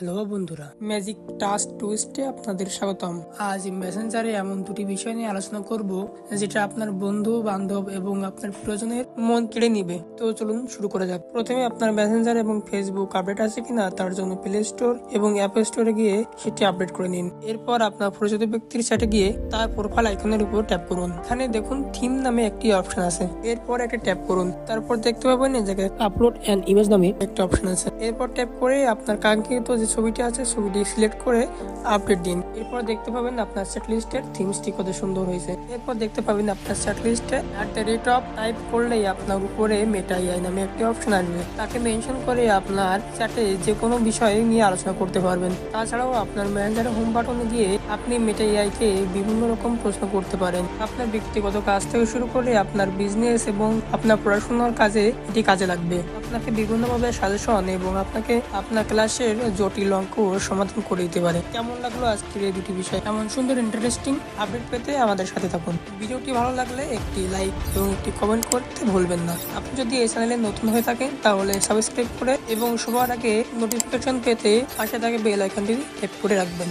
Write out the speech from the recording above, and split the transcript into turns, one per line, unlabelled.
Hello বন্ধুরা, magic task টুইস্টে আপনাদের স্বাগতম। আজ মেসেঞ্জারে এমন দুটি বিষয় নিয়ে আলোচনা করব যেটা আপনার বন্ধু বান্ধব এবং আপনার প্রিয়জনের মন কেড়ে নিবে। তো চলুন শুরু করা যাক। প্রথমে আপনার মেসেঞ্জার এবং ফেসবুক আপডেট আছে কিনা তার জন্য প্লে স্টোর এবং অ্যাপ স্টোরে গিয়ে সেটি আপডেট করে নিন। এরপর আপনার পরিচিত ব্যক্তির সাথে গিয়ে তার প্রোফাইল আইকনের উপর ট্যাপ করুন। এখানে দেখুন থিম নামে একটি অপশন আছে, এরপর একটা ট্যাপ করুন। তারপর দেখতে পাবেন এই জায়গায় আপলোড অ্যান্ড ইমেজ নামে একটা অপশন আছে। এরপর ট্যাপ করে আপনার কাঙ্ক্ষিত যে ছবিটি আছে ছবিটি সিলেক্ট করে আপডেট দিন। এরপর দেখতে পাবেন আপনার চ্যাট লিস্টের থিমসটি কত সুন্দর হয়েছে। এরপর দেখতে পাবেন আপনার চ্যাট লিস্টে টাইপ করলেই আপনার উপরে মেটা এআই নামে একটি অপশন আসবে। তাকে মেনশন করে আপনার চ্যাটে যে কোনো বিষয় নিয়ে আলোচনা করতে পারবেন। তাছাড়াও আপনার ম্যানেজারের হোম বাটনে গিয়ে আপনি মেটা এআই কে বিভিন্ন রকম প্রশ্ন করতে পারেন। আপনার ব্যক্তিগত কাজ থেকে শুরু করে আপনার বিজনেস এবং আপনার পড়াশোনার কাজে এটি কাজে লাগবে। আপনাকে বিভিন্নভাবে সাজেশন এবং আপনাকে আপনার ক্লাসের জটিল অঙ্ক সমাধান করে দিতে পারে। কেমন লাগলো আজকের এই দুটি বিষয়? এমন সুন্দর ইন্টারেস্টিং আপডেট পেতে আমাদের সাথে থাকুন। ভিডিওটি ভালো লাগলে একটি লাইক এবং একটি কমেন্ট করতে ভুলবেন না। আপনি যদি এই চ্যানেলে নতুন হয়ে থাকেন তাহলে সাবস্ক্রাইব করে এবং সবার আগে নোটিফিকেশন পেতে পাশে থাকা বেল আইকনটি ট্যাপ করে রাখবেন।